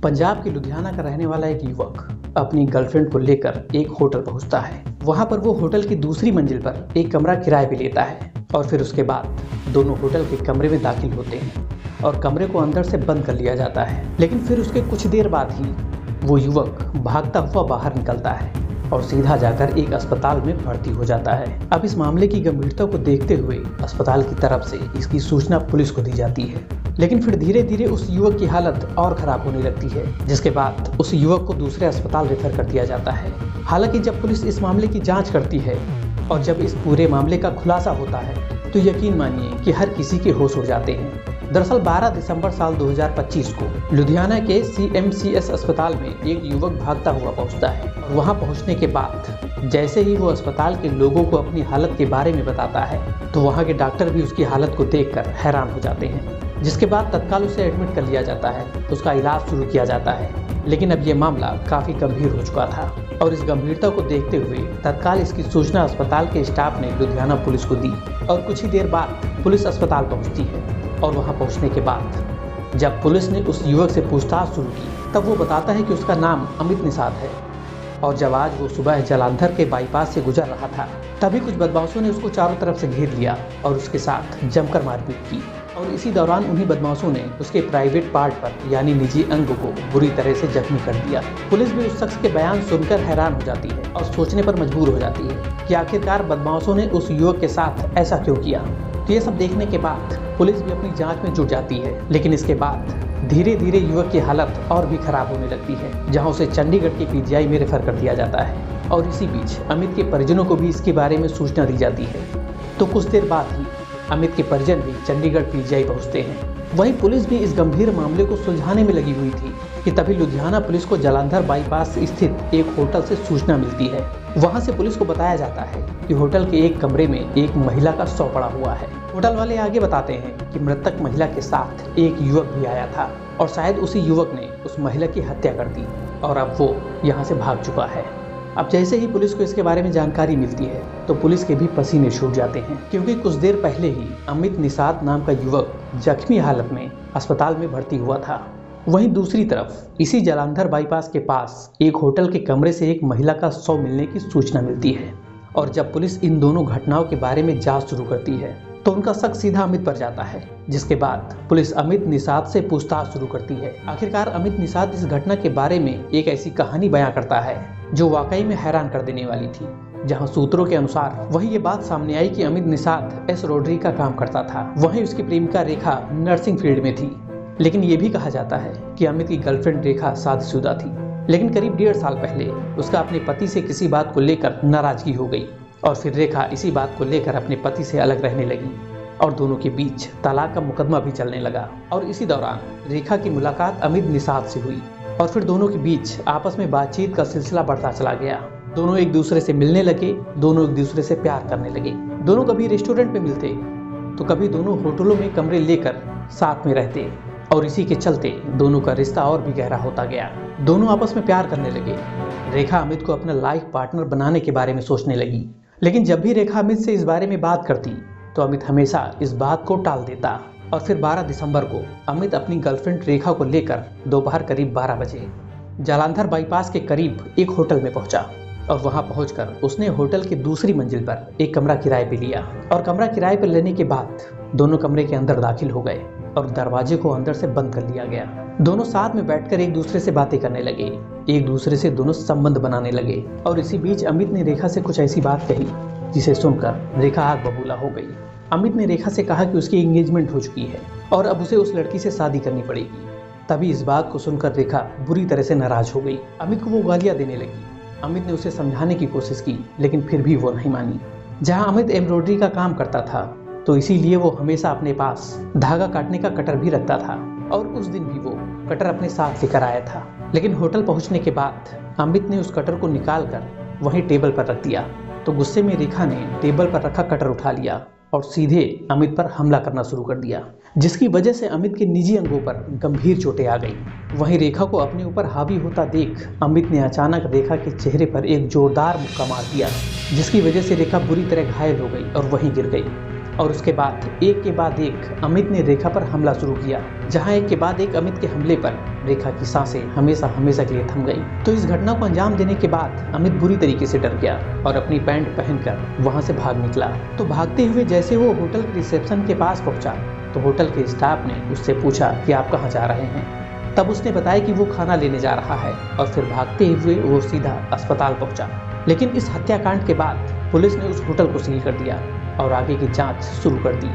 पंजाब के लुधियाना का रहने वाला एक युवक अपनी गर्लफ्रेंड को लेकर एक होटल पहुंचता है। वहां पर वो होटल की दूसरी मंजिल पर एक कमरा किराए पे लेता है और फिर उसके बाद दोनों होटल के कमरे में दाखिल होते हैं और कमरे को अंदर से बंद कर लिया जाता है। लेकिन फिर उसके कुछ देर बाद ही वो युवक भागता हुआ बाहर निकलता है और सीधा जाकर एक अस्पताल में भर्ती हो जाता है। अब इस मामले की गंभीरता को देखते हुए अस्पताल की तरफ से इसकी सूचना पुलिस को दी जाती है। लेकिन फिर धीरे धीरे उस युवक की हालत और खराब होने लगती है, जिसके बाद उस युवक को दूसरे अस्पताल रेफर कर दिया जाता है। हालांकि जब पुलिस इस मामले की जांच करती है और जब इस पूरे मामले का खुलासा होता है तो यकीन मानिए कि हर किसी के होश उड़ जाते हैं। दरअसल 12 दिसंबर साल 2025 को लुधियाना के CMCS अस्पताल में एक युवक भागता हुआ पहुंचता है और वहां पहुंचने के बाद जैसे ही वो अस्पताल के लोगों को अपनी हालत के बारे में बताता है तो वहां के डॉक्टर भी उसकी हालत को देखकर हैरान हो जाते हैं, जिसके बाद तत्काल उसे एडमिट कर लिया जाता है, उसका इलाज शुरू किया जाता है। लेकिन अब ये मामला काफ़ी गंभीर हो चुका था और इस गंभीरता को देखते हुए तत्काल इसकी सूचना अस्पताल के स्टाफ ने लुधियाना पुलिस को दी और कुछ ही देर बाद पुलिस अस्पताल पहुंचती है। और वहां पहुंचने के बाद जब पुलिस ने उस युवक से पूछताछ शुरू की तब वो बताता है कि उसका नाम अमित निषाद है और जब आज वो सुबह जालंधर के बाईपास से गुजर रहा था तभी कुछ बदमाशों ने उसको चारों तरफ से घेर लिया और उसके साथ जमकर मारपीट की। और इसी दौरान उन्हीं बदमाशों ने उसके प्राइवेट पार्ट पर यानी निजी अंग को बुरी तरह से जख्मी कर दिया। पुलिस भी उस शख्स के बयान सुनकर हैरान हो जाती है और सोचने पर मजबूर हो जाती है कि आखिरकार बदमाशों ने उस युवक के साथ ऐसा क्यों किया। तो ये सब देखने के बाद पुलिस भी अपनी जांच में जुट जाती है। लेकिन इसके बाद धीरे धीरे युवक की हालत और भी खराब होने लगती है, जहां उसे चंडीगढ़ के PGI में रेफर कर दिया जाता है। और इसी बीच अमित के परिजनों को भी इसके बारे में सूचना दी जाती है। तो कुछ देर बाद ही अमित के परिजन भी चंडीगढ़ PGI पहुंचते हैं। वहीं पुलिस भी इस गंभीर मामले को सुलझाने में लगी हुई थी कि तभी लुधियाना पुलिस को जालंधर बाईपास स्थित एक होटल से सूचना मिलती है। वहां से पुलिस को बताया जाता है कि होटल के एक कमरे में एक महिला का शव पड़ा हुआ है। होटल वाले आगे बताते हैं कि मृतक महिला के साथ एक युवक भी आया था और शायद उसी युवक ने उस महिला की हत्या कर दी और अब वो यहाँ से भाग चुका है। अब जैसे ही पुलिस को इसके बारे में जानकारी मिलती है तो पुलिस के भी पसीने छूट जाते हैं, क्योंकि कुछ देर पहले ही अमित निषाद नाम का युवक जख्मी हालत में अस्पताल में भर्ती हुआ था। वहीं दूसरी तरफ इसी जालंधर बाईपास के पास एक होटल के कमरे से एक महिला का शव मिलने की सूचना मिलती है। और जब पुलिस इन दोनों घटनाओं के बारे में जांच शुरू करती है तो उनका शक सीधा अमित पर जाता है, जिसके बाद पुलिस अमित निषाद से पूछताछ शुरू करती है। आखिरकार अमित निषाद इस घटना के बारे में एक ऐसी कहानी बयां करता है जो वाकई में हैरान कर देने वाली थी, जहां सूत्रों के अनुसार वही ये बात सामने आई कि अमित निषाद S रोडरी का काम करता था। वहीं उसकी प्रेमिका रेखा नर्सिंग फील्ड में थी। लेकिन ये भी कहा जाता है कि अमित की गर्लफ्रेंड रेखा शादीशुदा थी, लेकिन करीब 1.5 साल पहले उसका अपने पति से किसी बात को लेकर नाराजगी हो गई और फिर रेखा इसी बात को लेकर अपने पति से अलग रहने लगी और दोनों के बीच तलाक का मुकदमा भी चलने लगा। और इसी दौरान रेखा की मुलाकात अमित निषाद से हुई और फिर दोनों के बीच आपस में बातचीत का सिलसिला बढ़ता चला गया। दोनों एक दूसरे से मिलने लगे, दोनों एक दूसरे से प्यार करने लगे। दोनों कभी रेस्टोरेंट में मिलते तो कभी दोनों होटलों में कमरे लेकर साथ में रहते और इसी के चलते दोनों का रिश्ता और भी गहरा होता गया। दोनों आपस में प्यार करने लगे। रेखा अमित को अपना लाइफ पार्टनर बनाने के बारे में सोचने लगी, लेकिन जब भी रेखा अमित से इस बारे में बात करती तो अमित हमेशा इस बात को टाल देता। और फिर 12 दिसंबर को अमित अपनी गर्लफ्रेंड रेखा को लेकर दोपहर करीब 12 बजे जालंधर बाईपास के करीब एक होटल में पहुंचा और वहां पहुंचकर उसने होटल की दूसरी मंजिल पर एक कमरा किराए पे लिया। और कमरा किराए पर लेने के बाद दोनों कमरे के अंदर दाखिल हो गए और दरवाजे को अंदर से बंद कर लिया गया। दोनों साथ में बैठकर एक दूसरे से बातें करने लगे, एक दूसरे से दोनों संबंध बनाने लगे। और इसी बीच अमित ने रेखा से कुछ ऐसी बात कही जिसे सुनकर रेखा आग बबूला हो गई। अमित ने रेखा से कहा कि उसकी एंगेजमेंट हो चुकी है और अब उसे उस लड़की से शादी करनी पड़ेगी। तभी इस बात को सुनकर रेखा बुरी तरह से नाराज हो गई। अमित को वो गालियां देने लगी। अमित ने उसे समझाने की कोशिश की, लेकिन फिर भी वो नहीं मानी। जहां अमित एम्ब्रॉयडरी का काम करता था तो इसीलिए वो हमेशा अपने पास धागा काटने का कटर भी रखता था और उस दिन भी वो कटर अपने साथ लेकर आया था। लेकिन होटल पहुंचने के बाद अमित ने उस कटर को निकाल कर वहीं टेबल पर रख दिया तो गुस्से में रेखा ने टेबल पर रखा कटर उठा लिया और सीधे अमित पर हमला करना शुरू कर दिया, जिसकी वजह से अमित के निजी अंगों पर गंभीर चोटें आ गई। वहीं रेखा को अपने ऊपर हावी होता देख अमित ने अचानक रेखा के चेहरे पर एक जोरदार मुक्का मार दिया, जिसकी वजह से रेखा बुरी तरह घायल हो गई और वहीं गिर गई। और उसके बाद एक के बाद एक अमित ने रेखा पर हमला शुरू किया, जहां एक के बाद एक अमित के हमले पर रेखा की सांसें हमेशा हमेशा के लिए थम गई। तो इस घटना को अंजाम देने के बाद अमित बुरी तरीके से डर गया और अपनी पैंट पहनकर वहां से भाग निकला। तो भागते हुए जैसे वो होटल के रिसेप्शन के पास पहुंचा तो होटल के स्टाफ ने उससे पूछा कि आप कहाँ जा रहे हैं। तब उसने बताया कि वो खाना लेने जा रहा है और फिर भागते हुए वो सीधा अस्पताल पहुंचा। लेकिन इस हत्याकांड के बाद पुलिस ने उस होटल को सील कर दिया और आगे की जांच शुरू कर दी।